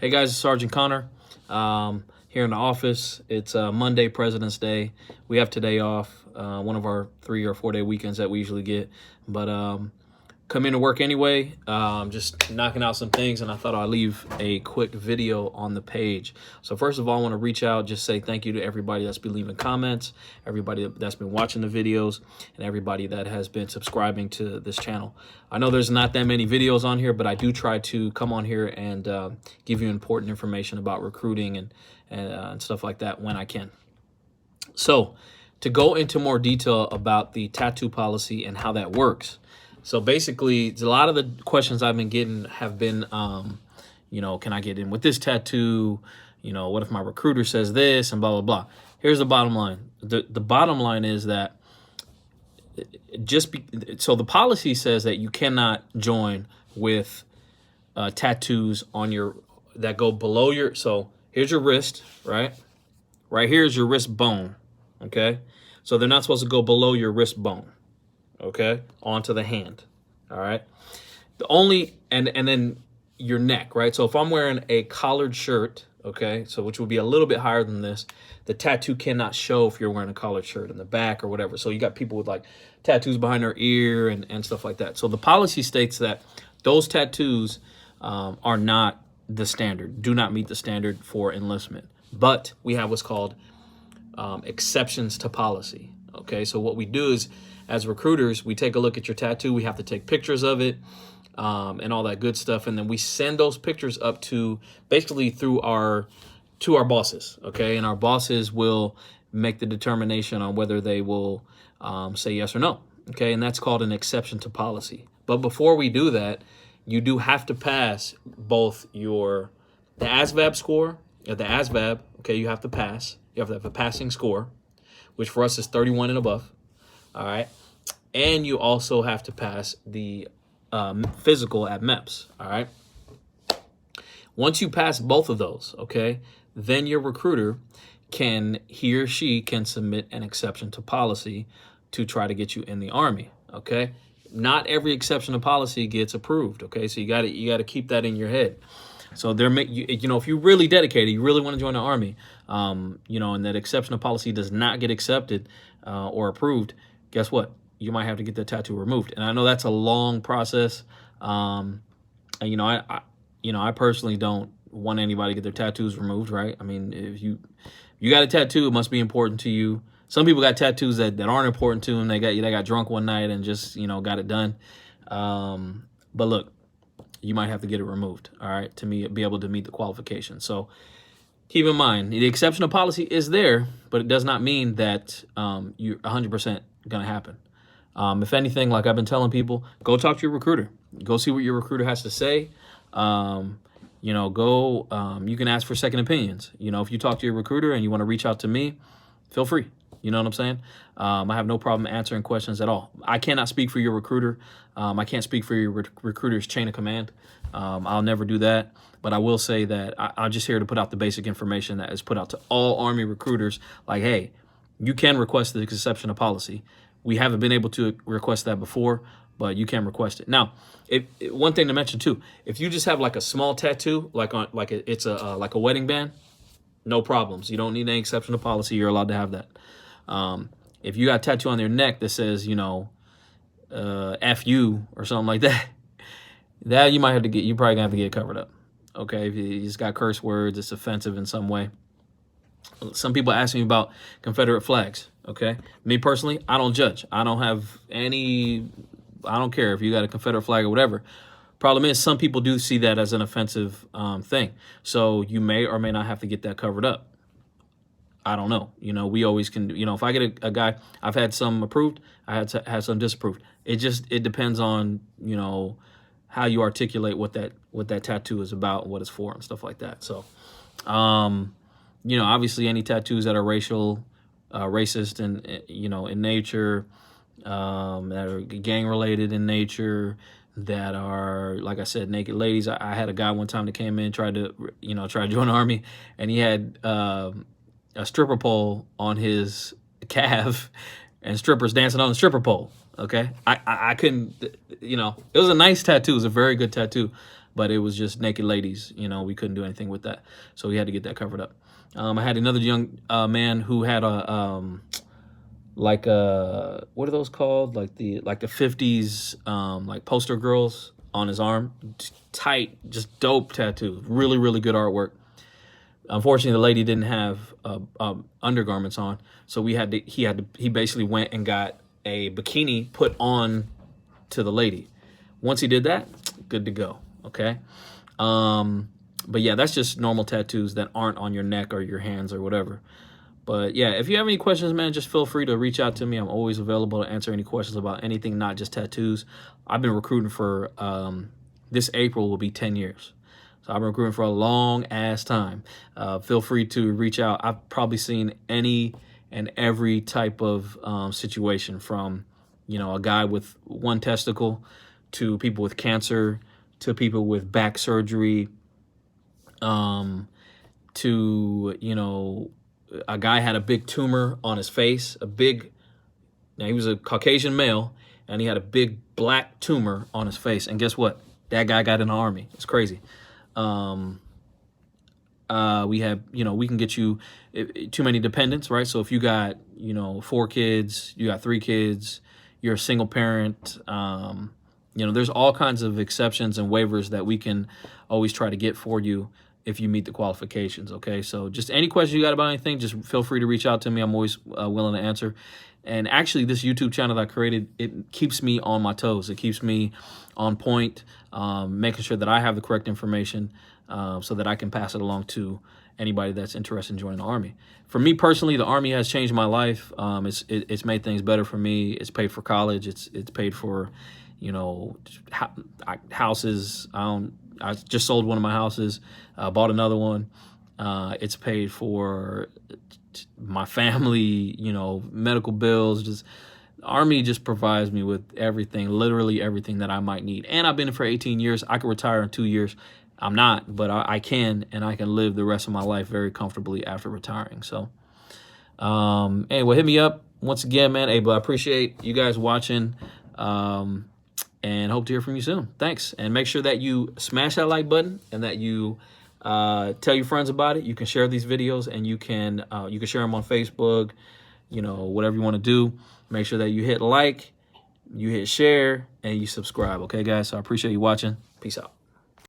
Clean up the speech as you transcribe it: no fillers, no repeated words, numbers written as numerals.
Hey guys, it's Sergeant Connor here in the office. It's Monday, President's Day. We have today off, one of our 3 or 4 day weekends that we usually get. But come into work anyway, just knocking out some things, and I thought I'd leave a quick video on the page. So first of all, I want to reach out, just say thank you to everybody that's been leaving comments, everybody that's been watching the videos, and everybody that has been subscribing to this channel. I know there's not that many videos on here, but I do try to come on here and give you important information about recruiting and stuff like that when I can. So to go into more detail about the tattoo policy and how that works. So basically, a lot of the questions I've been getting have been, can I get in with this tattoo? What if my recruiter says this and blah, blah, blah. Here's the bottom line. The bottom line is that so the policy says that you cannot join with tattoos on that go below so here's your wrist, right? Right here is your wrist bone, okay? So they're not supposed to go below your wrist bone. Okay, onto the hand. All right. And then your neck, right? So if I'm wearing a collared shirt, okay, so which would be a little bit higher than this, the tattoo cannot show if you're wearing a collared shirt in the back or whatever. So you got people with like tattoos behind their ear and stuff like that. So the policy states that those tattoos are not the standard, do not meet the standard for enlistment. But we have what's called exceptions to policy. Okay, so what we do is, as recruiters, we take a look at your tattoo. We have to take pictures of it and all that good stuff. And then we send those pictures up to basically to our bosses. Okay. And our bosses will make the determination on whether they will say yes or no. Okay. And that's called an exception to policy. But before we do that, you do have to pass both the ASVAB score, the ASVAB. Okay. You have to pass. You have to have a passing score, which for us is 31 and above. All right. And you also have to pass the physical at MEPS. All right. Once you pass both of those, okay, then your recruiter he or she can submit an exception to policy to try to get you in the Army. Okay. Not every exception to policy gets approved. Okay. So you got to keep that in your head. So if you're really dedicated, you really want to join the Army, and that exception to policy does not get accepted or approved, guess what? You might have to get the tattoo removed. And I know that's a long process. I personally don't want anybody to get their tattoos removed, right? I mean, if you got a tattoo, it must be important to you. Some people got tattoos that aren't important to them. They got drunk one night and just, got it done. But look, you might have to get it removed, all right, to be able to meet the qualifications. So keep in mind, the exception of policy is there, but it does not mean that you're 100% going to happen. If anything, like I've been telling people, go talk to your recruiter. Go see what your recruiter has to say. You can ask for second opinions. If you talk to your recruiter and you want to reach out to me, feel free. You know what I'm saying? I have no problem answering questions at all. I cannot speak for your recruiter. I can't speak for your recruiter's chain of command. I'll never do that. But I will say that I'm just here to put out the basic information that is put out to all Army recruiters. Like, hey, you can request the exception of policy. We haven't been able to request that before, but you can request it. Now, one thing to mention too, if you just have like a small tattoo, it's a wedding band, no problems. You don't need any exception to policy. You're allowed to have that. If you got a tattoo on your neck that says, F you or something like that, that you probably gonna have to get it covered up. Okay. If you just got curse words, it's offensive in some way. Some people ask me about Confederate flags. Okay. Me personally, I don't judge. I don't care if you got a Confederate flag or whatever. Problem is, some people do see that as an offensive thing. So you may or may not have to get that covered up. I don't know. We always can, if I get a guy, I've had some approved, I had some disapproved. It depends on, how you articulate what that tattoo is about, what it's for and stuff like that. So, obviously any tattoos that are racist and, in nature, that are gang related in nature, that are, like I said, naked ladies. I had a guy one time that came in, tried to join the Army, and he had, a stripper pole on his calf and strippers dancing on the stripper pole. Okay. I couldn't, it was a nice tattoo. It was a very good tattoo. but it was just naked ladies. You know, we couldn't do anything with that, so we had to get that covered up. I had another young man who had a like what are those called? Like the 50s like poster girls on his arm, tight, just dope tattoo, really really good artwork. Unfortunately, the lady didn't have undergarments on, so he basically went and got a bikini put on to the lady. Once he did that, good to go. Okay. But yeah, that's just normal tattoos that aren't on your neck or your hands or whatever. But yeah, if you have any questions, man, just feel free to reach out to me. I'm always available to answer any questions about anything, not just tattoos. I've been recruiting for, this April will be 10 years. So I've been recruiting for a long ass time. Feel free to reach out. I've probably seen any and every type of situation, from, you know, a guy with one testicle to people with cancer to people with back surgery, to, you know, a guy had a big tumor on his face, now he was a Caucasian male, and he had a big black tumor on his face. And guess what? That guy got in the Army. It's crazy. We have, you know, we can get you too many dependents, right? So if you got, you know, 4 kids, you got 3 kids, you're a single parent, you know, there's all kinds of exceptions and waivers that we can always try to get for you if you meet the qualifications, okay? So just any questions you got about anything, just feel free to reach out to me. I'm always willing to answer. And actually, this YouTube channel that I created, it keeps me on my toes. It keeps me on point, making sure that I have the correct information so that I can pass it along to anybody that's interested in joining the Army. For me personally, the Army has changed my life. It's made things better for me. It's paid for college. It's paid for, you know, houses. I just sold one of my houses, bought another one. It's paid for my family, you know, medical bills. Just Army just provides me with everything, literally everything that I might need. And I've been in for 18 years. I could retire in 2 years. I'm not, but I can, and I can live the rest of my life very comfortably after retiring. So, anyway, hit me up once again, man. Hey, but I appreciate you guys watching. And hope to hear from you soon. Thanks. And make sure that you smash that like button and that you tell your friends about it. You can share these videos, and you can share them on Facebook, you know, whatever you want to do. Make sure that you hit like, you hit share, and you subscribe. Okay, guys? So I appreciate you watching. Peace out.